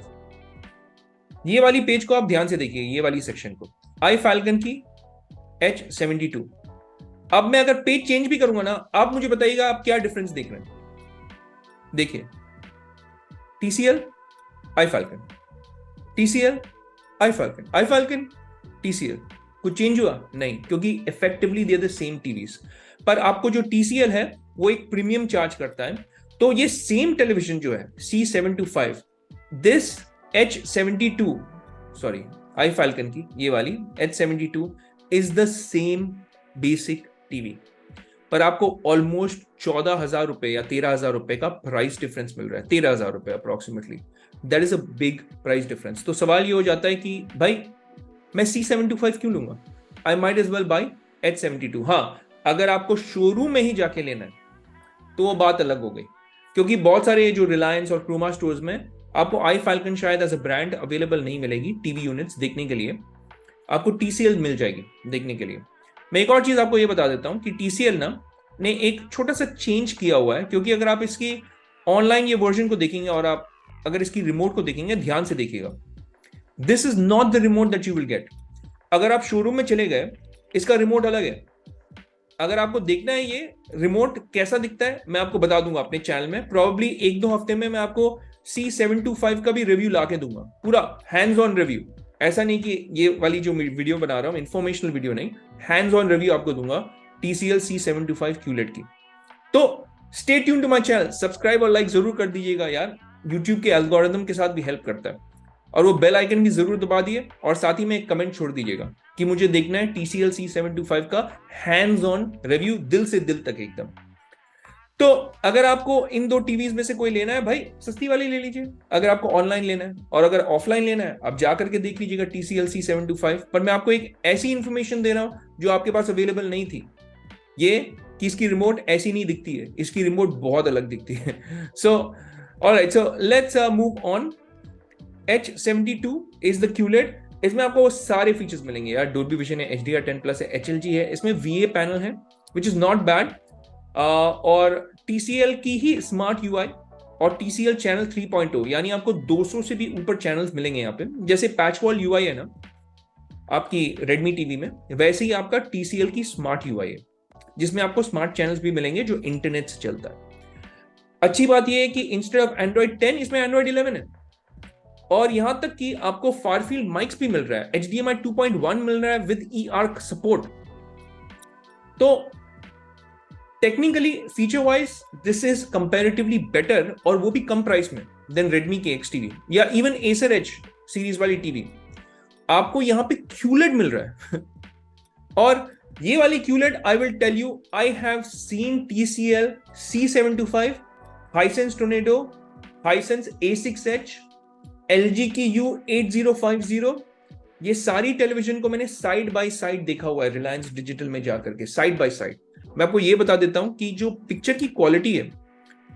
ये वाली पेज को आप ध्यान से देखिए, ये वाली सेक्शन को, आई फैल्कन की H72। अब मैं अगर पेज चेंज भी करूंगा ना, आप मुझे बताइएगा आप क्या डिफरेंस देख रहे हैं। देखिए, TCL आई फाल्कन, टीसीएल, आई फाल्कन, आई फाल्कन, टीसीएल। कुछ चेंज हुआ? नहीं, क्योंकि effectively they the same TVs. पर आपको जो टीसीएल है वो एक प्रीमियम चार्ज करता है। तो ये सेम टेलीविजन जो है C725, this H72, sorry I falcon की ये वाली H72 is the same basic TV, पर आपको ऑलमोस्ट 14,000 रुपए या 13,000 रुपए का प्राइस डिफरेंस मिल रहा है, 13,000 रुपए approximately. That is a big price difference. तो सवाल ये हो जाता है कि भाई मैं C725 क्यों लूंगा? I might as well buy H72। हाँ, अगर आपको शोरूम में ही जाके लेना है तो वो बात अलग हो गई, क्योंकि बहुत सारे जो रिलायंस और क्रोमा स्टोर्स में आपको आई फाल्कन शायद एज अ ब्रांड अवेलेबल नहीं मिलेगी टीवी यूनिट्स देखने के लिए, आपको टीसीएल मिल जाएगी देखने के लिए। मैं एक और चीज आपको ये बता देता हूं कि टीसीएल ने एक छोटा सा चेंज किया हुआ है, क्योंकि अगर आप इसकी ऑनलाइन ये वर्जन को देखेंगे और आप अगर इसकी रिमोट को देखेंगे, ध्यान से देखिएगा, this is not the remote that you will get. अगर आप शोरूम में चले गए, इसका रिमोट अलग है। अगर आपको देखना है ये रिमोट कैसा दिखता है, मैं आपको बता दूंगा अपने चैनल में, प्रॉब्ली 1-2 हफ्ते में मैं आपको C725 का भी रिव्यू ला के दूंगा, पूरा हैंड्स ऑन रिव्यू। ऐसा नहीं कि ये वाली जो वीडियो बना रहा हूं इंफॉर्मेशनल वीडियो नहीं, हैंड्स ऑन रिव्यू आपको दूंगा TCL C725 QLED की। तो stay tune to my channel, subscribe और लाइक जरूर कर दीजिएगा यार, यूट्यूब के एल्गोरिथम के साथ भी हेल्प करता है। और वो बेल आइकन भी जरूर दबा दिए, और साथ ही में एक कमेंट छोड़ दीजिएगा कि मुझे देखना है TCL C725 का हैंड्स ऑन रिव्यू, दिल से दिल तक एकदम। तो अगर आपको इन दो टीवीज में से कोई लेना है भाई, सस्ती वाली ले लीजिए। अगर आपको ऑनलाइन लेना है, और अगर ऑफलाइन लेना है, आप जाकर के देख लीजिएगा TCL C725। पर मैं आपको एक ऐसी इंफॉर्मेशन दे रहा हूं जो आपके पास अवेलेबल नहीं थी, ये कि इसकी रिमोट ऐसी नहीं दिखती है, इसकी रिमोट बहुत अलग दिखती है। So alright, so let's move on. H72 is the QLED। इसमें आपको सारे फीचर्स मिलेंगे यार, डोल्बी विजन है, HDR10+ है, HLG है, इसमें VA पैनल है विच इज नॉट बैड, और TCL की ही स्मार्ट UI और TCL चैनल 3.0, यानी आपको 200 से भी ऊपर चैनल्स मिलेंगे यहाँ पे। जैसे पैच वॉल UI है ना आपकी रेडमी टीवी में, वैसे ही आपका TCL की स्मार्ट UI है, जिसमें आपको स्मार्ट चैनल्स भी मिलेंगे जो इंटरनेट से चलता है। अच्छी बात यह है कि इंस्टेड ऑफ Android 10 इसमें Android 11 है, और यहां तक कि आपको फार फील्ड माइक्स भी मिल रहा है, HDMI 2.1 मिल रहा है विद eARC सपोर्ट। तो technically feature wise this is comparatively better, और वो भी कम प्राइस में, देन Redmi के XTV या इवन Acer Edge सीरीज वाली टीवी। आपको यहां पे QLED मिल रहा है। और ये वाली QLED, I will tell you, I have seen TCL C725, Hisense Tornado, Hisense A6H, LG की U8050, ये सारी टेलीविजन को मैंने साइड बाय साइड देखा हुआ है रिलायंस डिजिटल में जाकर के, साइड बाय साइड। मैं आपको ये बता देता हूं कि जो पिक्चर की क्वालिटी है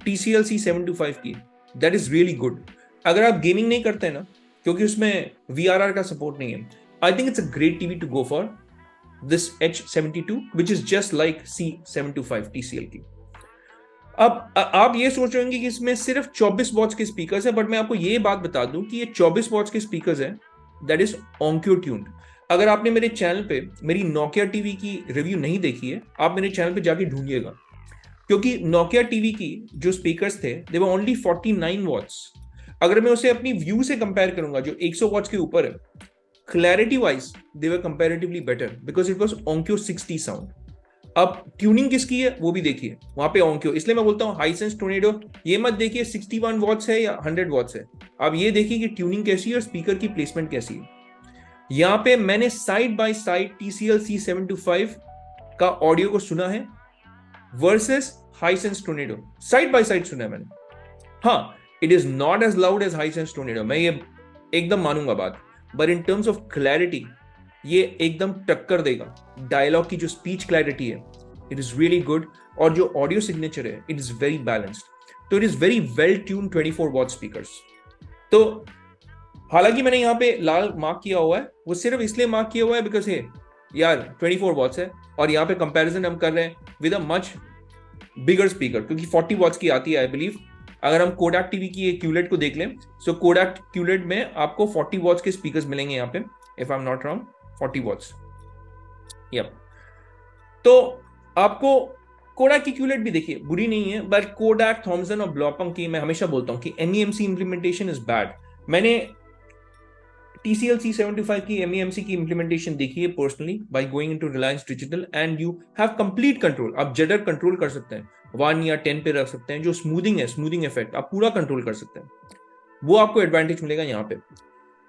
TCL C725 की, दैट इज रियली गुड। अगर आप गेमिंग नहीं करते हैं ना, क्योंकि उसमें VRR का सपोर्ट नहीं है, I think it's a great TV to go for this H72 which is just like C725 TCL की। अब आप ये सोच रहे होंगे कि इसमें सिर्फ 24 वॉट्स के स्पीकर्स है, बट मैं आपको ये बात बता दूं कि ये 24 वॉट्स के स्पीकर्स हैं, दैट इज ऑनक्यू ट्यून्ड। अगर आपने मेरे चैनल पे मेरी नोकिया टीवी की रिव्यू नहीं देखी है, आप मेरे चैनल पे जाके ढूंढिएगा, क्योंकि नोकिया टीवी की जो स्पीकर्स थे दे वर ओनली 49 वॉट्स। अगर मैं उसे अपनी व्यू से कंपेयर करूंगा जो 100 वॉट्स के ऊपर है, clarity wise they were comparatively better because it was Onkyo 60 sound. अब ट्यूनिंग किसकी है वो भी देखिए, वहां पे ऑनक्यू, इसलिए मैं बोलता हूं हाइसेंस टोर्नेडो ये मत देखिए 61 वॉट्स है या 100 वॉट्स है, आप ये देखिए कि ट्यूनिंग कैसी है और स्पीकर की प्लेसमेंट कैसी है। यहां पे मैंने side by side TCL C725 का ऑडियो को सुना है versus Hisense Tornado, side by side सुना है मैंने। हाँ, it is not as loud as Hisense Tornado, मैं ये एकदम मानूंगा बात, but in terms of clarity ये एकदम टक्कर देगा। डायलॉग की जो स्पीच क्लैरिटी है इट इज रियली गुड, और जो ऑडियो सिग्नेचर है इट इज वेरी बैलेंस्ड, तो it is very well tune 24 watt speakers. तो हालांकि मैंने यहाँ पे लाल मार्क किया हुआ है, वो सिर्फ इसलिए मार्क किया हुआ है बिकॉज है यार 24 वॉट्स है, और यहाँ पे कंपैरिजन हम कर रहे हैं with a much bigger speaker, क्योंकि 40 वॉट्स की आती है आई बिलीव। अगर हम कोडाक टीवी की QLED को देख लें, सो कोडाक QLED में आपको 40 वॉट्स के स्पीकर्स मिलेंगे यहाँ पे, if I am not wrong 40 watts. Yup, तो आपको कोडाक की QLED भी देखिए बुरी नहीं है, बट कोडाक, थॉमसन और ब्लॉपम की मैं हमेशा बोलता हूं कि MEMC इंप्लीमेंटेशन इज बैड। मैंने TCL C75 की MEMC की इंप्लीमेंटेशन देखी है personally by going into Reliance digital, and you have complete control. आप जडर कंट्रोल कर सकते हैं, 1 या 10 पे रख सकते हैं। जो स्मूथिंग है, स्मूथिंग इफेक्ट आप पूरा कंट्रोल कर सकते हैं, वो आपको एडवांटेज मिलेगा यहाँ पे।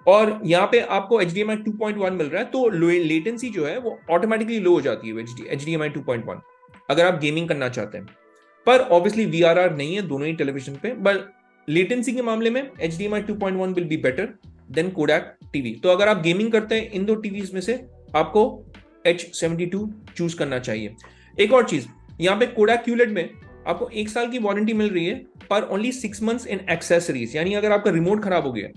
और यहाँ पे आपको HDMI 2.1 मिल रहा है, तो लेटेंसी जो है वो ऑटोमेटिकली लो हो जाती है HDMI 2.1 अगर आप गेमिंग करना चाहते हैं। पर ऑब्वियसली VRR नहीं है दोनों ही टेलीविजन पे, बट लेटेंसी के मामले में HDMI 2.1 will be better than Kodak TV. तो अगर आप गेमिंग करते हैं इन दो टीवीज में से आपको H72 चूज करना चाहिए। एक और चीज, यहाँ पे कोडैक QLED में आपको 1 साल की वारंटी मिल रही है, पर ओनली 6 मंथ्स इन एक्सेसरीज। यानी अगर आपका रिमोट खराब हो गया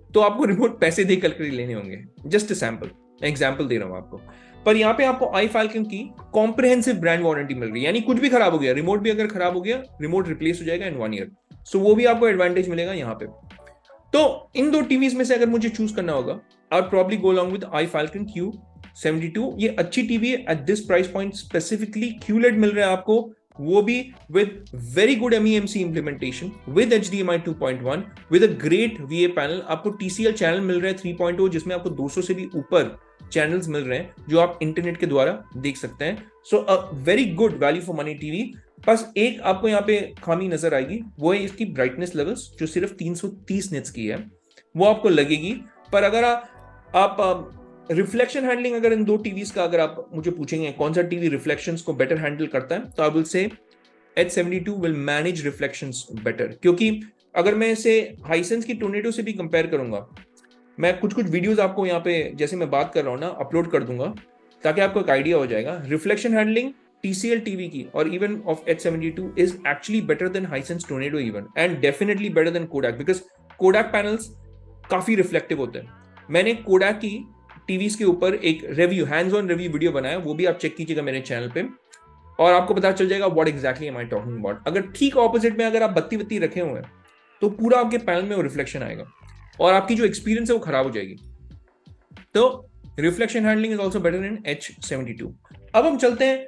तो आपको रिमोट पैसे दे करके लेने होंगे। जस्ट सैंपल एग्जाम्पल दे रहा हूं आपको। पर यहाँ पे आपको आई फाल्कन की कॉम्प्रिहेंसिव ब्रांड वारंटी मिल रही है, यानी कुछ भी खराब हो गया, रिमोट भी अगर खराब हो गया, रिमोट रिप्लेस हो जाएगा इन 1 ईयर। सो वो भी आपको एडवांटेज मिलेगा यहाँ पे। तो इन दो टीवीज में से अगर मुझे चूज करना होगा, I would probably go along with I falcon Q72। ये अच्छी टीवी है at this price point. Specifically QLED मिल रहा है आपको, वो भी with very good MEMC implementation, with HDMI 2.1, with a great VA panel. आपको TCL चैनल मिल रहा है 3.0, जिसमें आपको 200 से भी ऊपर चैनल्स मिल रहे हैं जो आप इंटरनेट के द्वारा देख सकते हैं। So a very good value for money TV. बस एक आपको यहाँ पे खामी नजर आएगी, वो है इसकी ब्राइटनेस लेवल्स, जो सिर्फ 330 निट्स की है, वो आपको लगेगी। पर अगर आप रिफ्लेक्शन हैंडलिंग, अगर इन दो टीवीज का अगर आप मुझे पूछेंगे कौन सा टीवी रिफ्लेक्शंस को बेटर हैंडल करता है, तो I will say H72 will manage reflections better. क्योंकि अगर मैं इसे हाइसेंस की टोर्नेडो से भी कंपेयर करूंगा, मैं कुछ वीडियोस आपको यहाँ पे जैसे मैं बात कर रहा हूँ ना अपलोड कर दूंगा, ताकि आपको एक आइडिया हो जाएगा। रिफ्लेक्शन हैंडलिंग TCL टीवी की और even of H72 is actually better than Hisense tornado even, and definitely better than Kodak, because Kodak panels काफी रिफ्लेक्टिव होते हैं। मैंने कोडैक की टीवीज के ऊपर एक review, hands on review video बनाया, वो भी आप चेक कीजिएगा मेरे चैनल पे, और आपको पता चल जाएगा what exactly am I talking about. अगर ठीक ऑपोजिट में अगर आप बत्ती रखे हुए हैं, तो पूरा आपके पैनल में वो रिफ्लेक्शन आएगा और आपकी जो एक्सपीरियंस है वो खराब हो जाएगी। तो reflection handling is also better in H72। अब हम चलते हैं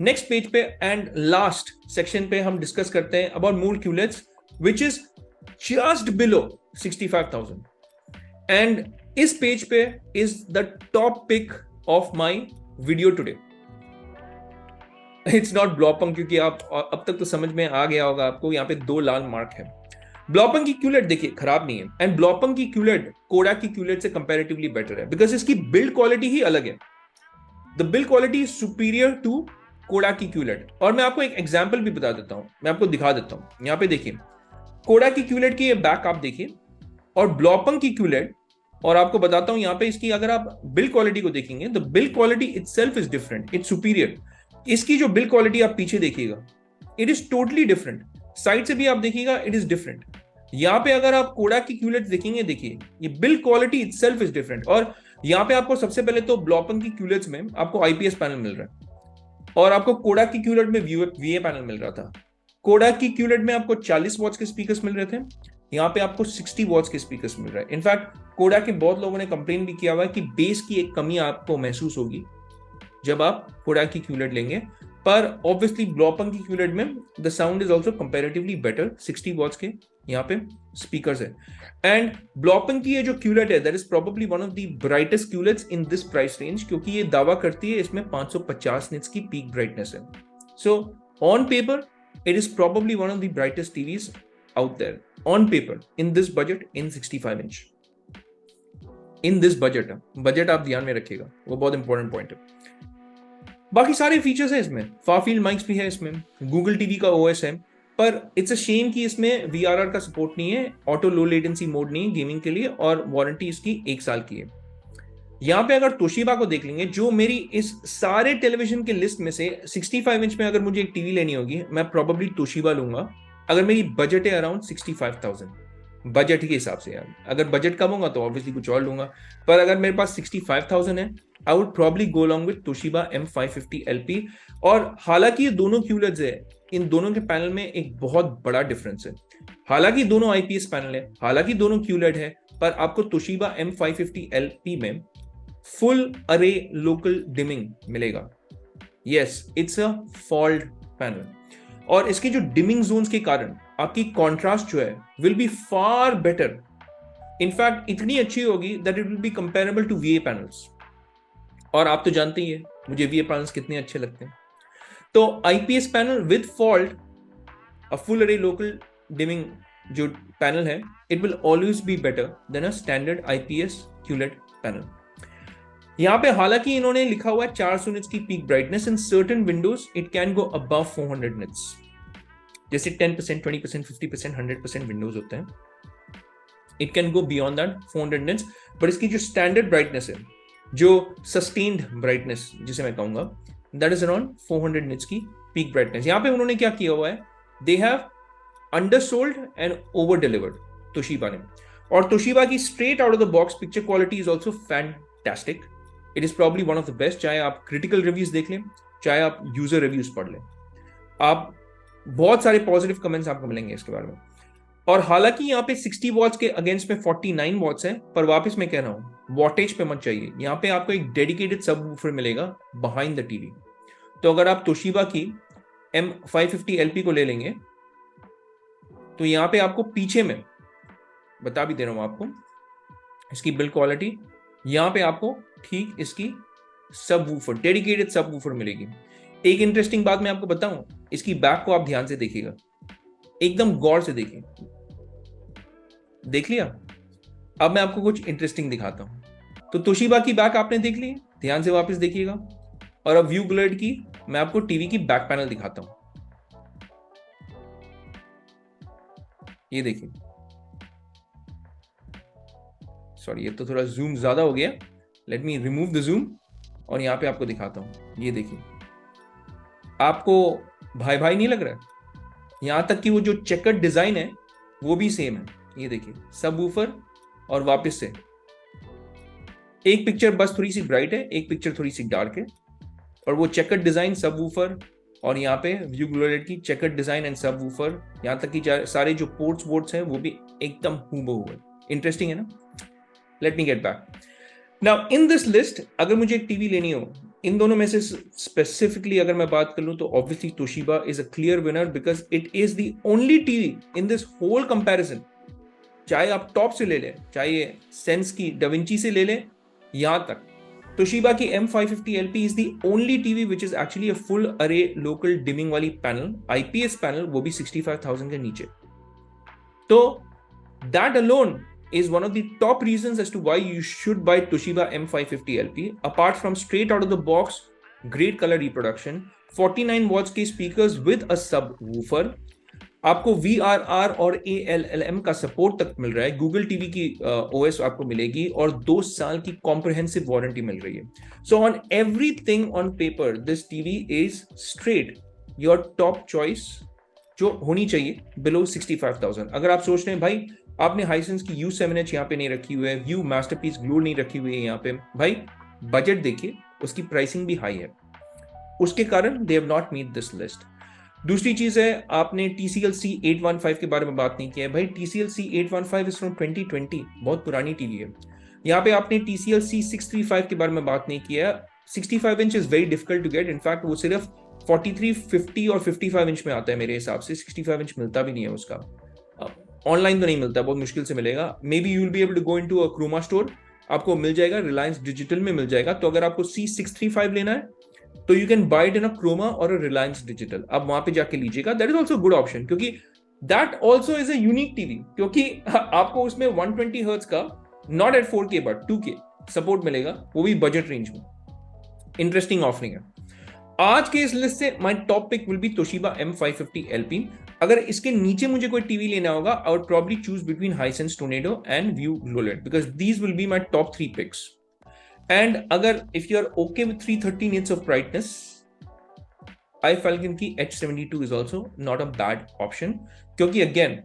नेक्स्ट पेज पे, एंड लास्ट सेक्शन पे हम डिस्कस करते हैं अबाउट मूल QLEDs which is just below 65,000। And इस पेज पे is the top pick of my video today. It's not Blaupunkt, क्योंकि आप अब तक तो समझ में आ गया होगा आपको, यहाँ पे 2 लाल मार्क है। ब्लॉपंग की QLED देखिए खराब नहीं है, एंड ब्लॉपंग की QLED कोडैक की QLED से कंपैरेटिवली बेटर है, बिकॉज इसकी बिल्ड क्वालिटी ही अलग है। The build quality is superior to Kodak की QLED। और मैं आपको एक एग्जांपल भी बता देता हूं, मैं आपको दिखा देता हूं। यहाँ पे देखिए कोडैक की QLED की ये बैक आप देखिए, और ब्लॉपंग की QLED, और आपको बताता हूं यहाँ पे इसकी अगर आप बिल्ड क्वालिटी को देखेंगे, the build quality itself is different, it's superior. इसकी जो बिल्ड क्वालिटी आप पीछे देखिएगा, it is totally different. Side से भी आप देखिएगा, इट इज डिफरेंट। यहाँ पे अगर आप कोडैक की QLED देखेंगे, देखिए ये build quality itself is different. और यहाँ पे आपको सबसे पहले तो ब्लॉपंग की QLEDs में आपको IPS पैनल मिल रहा है, और आपको कोडैक की QLED में VA पैनल मिल रहा था। कोडैक की QLED में आपको 40 वॉट्स के स्पीकर्स मिल रहे थे, यहाँ पे आपको 60 वॉट्स के स्पीकर्स मिल रहे हैं। इनफैक्ट कोडैक के बहुत लोगों ने कंप्लेन भी किया हुआ है कि बेस की एक कमी आपको महसूस होगी जब आप कोडैक की QLED लेंगे। पर ऑब्वियसली ब्लॉपंग की QLED में the sound is also comparatively better, 60 watts के यहाँ पे स्पीकर्स है। एंड ब्लॉपंग की ये जो QLED है, that is probably one of the brightest QLEDs in this price range, क्योंकि ये दावा करती है इसमें 550 निट्स की पीक ब्राइटनेस है। So on paper it is probably one of the brightest TVs out there on paper in this budget, इन 65 inch, in this budget है। बजट आप ध्यान में रखिएगा, वो बहुत इंपॉर्टेंट पॉइंट है। बाकी सारे फीचर्स है इसमें, फार फील्ड माइक्स भी है इसमें, गूगल टीवी का OS है, पर इट्स अ शेम कि इसमें VRR का सपोर्ट नहीं है, ऑटो लो लेटेंसी मोड नहीं है गेमिंग के लिए, और वारंटी इसकी 1 साल की है। यहाँ पे अगर तोशिबा को देख लेंगे, जो मेरी इस सारे टेलीविजन के लिस्ट में से 65 इंच में अगर मुझे एक टीवी लेनी होगी, मैं प्रोबेबली तोशिबा लूंगा, अगर मेरी बजट है अराउंड 65,000 बजट के हिसाब से। यार अगर बजट कम होगा तो ऑब्वियसली कुछ और लूंगा, पर अगर मेरे पास 65,000 है, I would probably go along with Toshiba M550 LP। और हालांकि ये दोनों QLEDs है, इन दोनों के पैनल में एक बहुत बड़ा डिफरेंस है। हालांकि दोनों IPS पैनल है, हालांकि दोनों QLED है, पर आपको तोशिबा M550 LP में फुल अरे लोकल डिमिंग मिलेगा। Yes, it's a fold panel, और इसके जो डिमिंग जोन्स के कारण आपकी कॉन्ट्रास्ट जो है will be far better in fact इतनी अच्छी होगी that it will be comparable to VA panels. और आप तो जानते ही है मुझे वीए पैनल्स कितने अच्छे लगते हैं। तो IPS panel with fault, a full अरे लोकल डिमिंग जो पैनल है, it will always be better than a standard IPS culotte panel. यहां पे हालांकि इन्होंने लिखा हुआ है 400 निट्स की peak brightness, in certain Windows it can go above 400 nits, जैसे 10%, 20%, 50%, 100% विंडोज होते हैं, it can go beyond that 400 nits. But इसकी जो स्टैंडर्ड ब्राइटनेस है, जो सस्टेन्ड ब्राइटनेस जिसे मैं कहूंगा, दैट इज अराउंड 400 निट्स की पीक ब्राइटनेस। यहां पे उन्होंने क्या किया हुआ है, they have undersold and over delivered Toshiba ने। और तोशिबा की straight out of the box picture quality is also fantastic. It is probably one of the best, चाहे आप क्रिटिकल रिव्यूज देख लें, चाहे आप यूजर रिव्यूज पढ़ लें, आप बहुत सारे पॉजिटिव कमेंट्स आपको मिलेंगे इसके बारे में। और हालांकि यहाँ पे 60 वॉट्स के अगेंस्ट में 49 वॉट्स है, पर वापस मैं कह रहा हूं वॉटेज पे मत चाहिए। यहाँ पे आपको एक डेडिकेटेड सबवूफर मिलेगा बिहाइंड द टीवी। तो अगर आप तोशिबा की M550 LP को ले लेंगे तो यहाँ पे आपको पीछे में बता भी दे रहा हूं आपको इसकी बिल्ड क्वालिटी, यहाँ पे आपको ठीक इसकी सबवूफर, डेडिकेटेड सबवूफर मिलेगी। एक इंटरेस्टिंग बात मैं आपको बताऊं, इसकी बैक को आप ध्यान से देखिएगा, एकदम गौर से देखिए। देख लिया? अब मैं आपको कुछ इंटरेस्टिंग दिखाता हूं। तो तोशिबा की बैक आपने देख ली, ध्यान से वापस देखिएगा। और अब व्यू ग्लोड की मैं आपको टीवी की बैक पैनल दिखाता हूं। ये देखिए, सॉरी ये तो थोड़ा जूम ज्यादा हो गया, let me remove the zoom और यहां पे आपको दिखाता हूं। ये देखिए, आपको भाई भाई नहीं लग रहा है? यहां तक कि वो जो चेकर्ड डिजाइन है वो भी सेम है। ये देखिए, सबवूफर और वापस से एक पिक्चर बस थोड़ी सी ब्राइट है, एक पिक्चर थोड़ी सी डार्क है, और वो चेकर्ड डिजाइन सबवूफर और यहाँ पे व्यू ग्लोडेड की चेकर्ड डिजाइन एंड सबवूफर, यहां तक कि सारे जो पोर्ट्स बोर्ड्स हैं वो भी एकदम हूबहू है। इंटरेस्टिंग है ना? Let me get back now in this list. अगर मुझे एक टीवी लेनी हो, इन दोनों में से स्पेसिफिकली अगर मैं बात कर लूं, तो obviously Toshiba is a clear winner because it is the only TV in this whole comparison. चाहे आप टॉप से ले लें, चाहे सेंस की डाविंची से ले लें, यहां तक तोशिबा की M550 LP is the only TV which is actually a full अरे लोकल डिमिंग वाली पैनल, आईपीएस पैनल, वो भी 65,000 के नीचे। तो that alone is one of the top reasons as to why you should buy Toshiba M550 LP. Apart from straight out of the box, great color reproduction, 49 watts के speakers with a subwoofer, आपको VRR और ALLM का support तक मिल रहा है, Google TV की OS आपको मिलेगी, और 2 साल की कॉम्प्रिहेंसिव वारंटी मिल रही है। So on everything on paper this TV is straight your top choice जो होनी चाहिए बिलो 65,000। अगर आप सोच रहे हैं भाई आपने हाइसेंस की U7H यहाँ पे नहीं रखी हुई है, व्यू मास्टरपीस ग्लो नहीं रखी हुई है यहाँ पे, भाई बजट देखिए, उसकी प्राइसिंग भी हाई है, उसके कारण they have not meet this list. दूसरी चीज है, आपने TCL C815 के बारे में बात नहीं किया है। भाई TCL C815 इज फ्रॉम 2020, बहुत पुरानी टीवी है। यहाँ पे आपने TCL C635 के बारे में बात नहीं किया। 65 inch is very difficult to get, in fact वो सिर्फ 43, 50 और 55 इंच में आता है मेरे हिसाब से, 65 इंच मिलता भी नहीं है उसका, ऑनलाइन तो नहीं मिलता, बहुत मुश्किल से मिलेगा। Maybe you will be able to go into a Croma store, आपको मिल जाएगा, रिलायंस डिजिटल में मिल जाएगा। तो अगर आपको C635 लेना है तो you can buy it in a Croma और अ रिलायंस डिजिटल, आप वहां पे जाके लीजिएगा। That is also good option, क्योंकि that also is a unique TV, क्योंकि आपको उसमें 120 हर्ट्ज का not at 4K but 2K support मिलेगा, वो भी बजट रेंज में। इंटरेस्टिंग ऑफरिंग है। आज के इस लिस्ट से my top pick will be Toshiba M550 LP। अगर इसके नीचे मुझे कोई टीवी लेना होगा, I would probably choose between Hisense Tornado and Vu GloLED, because these will be my top 3 picks. And अगर if you are okay with 330 nits of brightness, iFalcon की H72 is also not a bad option, क्योंकि again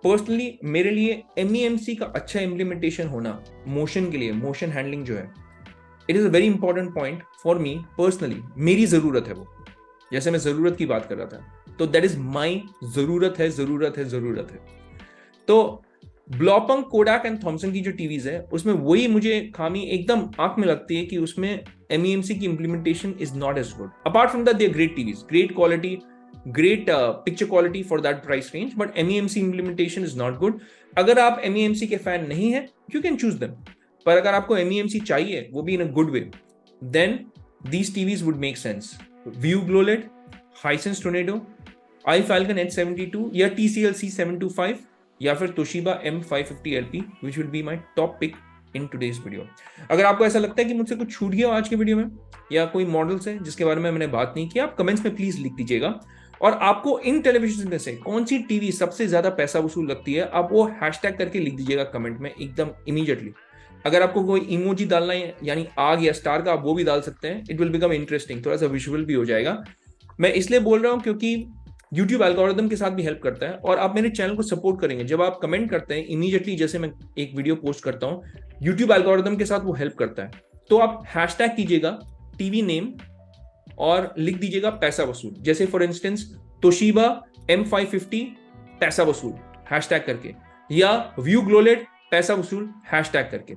personally मेरे लिए MEMC का अच्छा implementation होना motion के लिए, मोशन हैंडलिंग जो है, it is a very important point for me personally. मेरी जरूरत है वो, जैसे मैं जरूरत की बात कर रहा था, तो दैट इज माई जरूरत है, जरूरत है, जरूरत है। तो ब्लॉपंग, कोडाक एंड थॉमसन की जो टीवीज है, उसमें वही मुझे खामी एकदम आंख में लगती है कि उसमें MEMC की implementation is not as good. Apart from that they are great TVs, great quality, great picture quality for that price range, but MEMC implementation is not good. अगर आप MEMC के फैन नहीं है, you can choose them. पर अगर आपको MEMC चाहिए, वो भी in a good way, then these TVs would make sense. View Glow LED, Hisense Tornado, iFalcon H72 या TCL C725 या फिर Toshiba M550 LP, which will be my top pick in today's video. अगर आपको ऐसा लगता है कि मुझसे कुछ छूट गया आज के वीडियो में या कोई मॉडल्स है जिसके बारे में मैंने बात नहीं की, आप कमेंट्स में प्लीज लिख दीजिएगा. और आपको इन टेलीविजन में से कौन सी टीवी सबसे ज्यादा पैसा वसूल लगती है, आप वो हैशटैग करके लिख दीजिएगा कमेंट में एकदम इमीडिएटली. अगर आपको कोई इमोजी डालना है यानी आग या स्टार का, आप वो भी डाल सकते हैं. इट विल बिकम इंटरेस्टिंग, थोड़ा सा विजुअल भी हो जाएगा. मैं इसलिए बोल रहा हूं क्योंकि YouTube एल्गोरिदम के साथ भी हेल्प करता है और आप मेरे चैनल को सपोर्ट करेंगे जब आप कमेंट करते हैं इमीडिएटली. जैसे मैं एक वीडियो पोस्ट करता हूं, YouTube एल्गोरिदम के साथ वो हेल्प करता है. तो आप हैशटैग कीजिएगा टीवी नेम और लिख दीजिएगा पैसा वसूल. जैसे फॉर इंस्टेंस तोशिबा M550 पैसा वसूल हैशटैग करके, या व्यू ग्लो LED पैसा वसूल हैशटैग करके.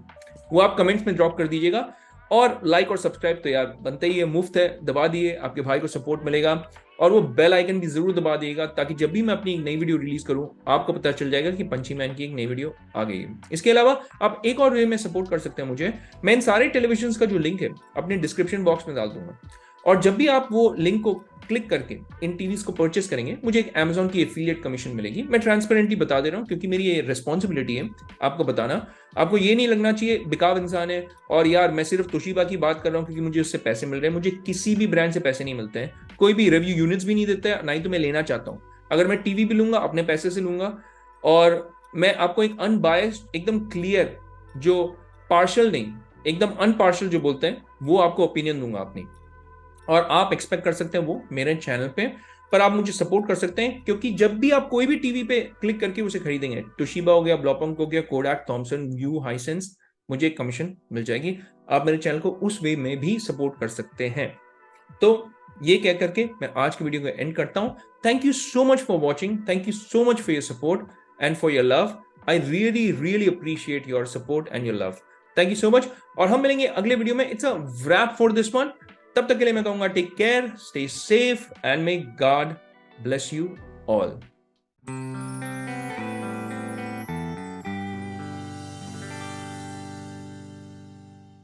वो आप कमेंट्स में ड्रॉप कर दीजिएगा. और लाइक और सब्सक्राइब तो यार बनते ही है, मुफ्त है, दबा दिए, आपके भाई को सपोर्ट मिलेगा. और वो बेल आइकन भी जरूर दबा दिएगा ताकि जब भी मैं अपनी एक नई वीडियो रिलीज करूं आपको पता चल जाएगा कि पंची मैन की एक नई वीडियो आ गई है. इसके अलावा आप एक और वे में सपोर्ट कर सकते हैं मुझे. मैं इन सारे टेलीविजन का जो लिंक है अपने डिस्क्रिप्शन बॉक्स में डाल दूंगा. और जब भी आप वो लिंक को क्लिक करके इन टीवीज को परचेस करेंगे, मुझे एक Amazon की एफिलिएट कमीशन मिलेगी. मैं ट्रांसपेरेंटली बता दे रहा हूं क्योंकि मेरी ये रिस्पॉन्सिबिलिटी है आपको बताना. आपको ये नहीं लगना चाहिए बिकाव इंसान है और यार मैं सिर्फ तोशिबा की बात कर रहा हूं क्योंकि मुझे उससे पैसे मिल रहे हैं. मुझे किसी भी ब्रांड से पैसे नहीं मिलते हैं, कोई भी रिव्यू यूनिट्स भी नहीं देते हैं, ना ही तो मैं लेना चाहता हूं. अगर मैं टीवी भी लूंगा अपने पैसे से लूंगा. और मैं आपको एक अनबायस्ड, एकदम क्लियर, जो पार्शल नहीं, एकदम अनपार्शल जो बोलते हैं, वो आपको ओपिनियन दूंगा अपनी. और आप एक्सपेक्ट कर सकते हैं वो मेरे चैनल पे. पर आप मुझे सपोर्ट कर सकते हैं क्योंकि जब भी आप कोई भी टीवी पे क्लिक करके उसे खरीदेंगे, टोशिबा हो गया, ब्लॉपंक हो गया, कोडैक, थॉमसन, व्यू, हाइसेंस, मुझे एक कमीशन मिल जाएगी. आप मेरे चैनल को उस वे में भी सपोर्ट कर सकते हैं. तो ये कह करके मैं आज की वीडियो को एंड करता हूं. Thank you so much for watching, thank you so much for your support and for your love. I really really appreciate your support and your love. Thank you so much. और हम मिलेंगे अगले video में. It's a wrap for this one. तब तक के लिए मैं कहूंगा take care, stay safe and may God bless you all.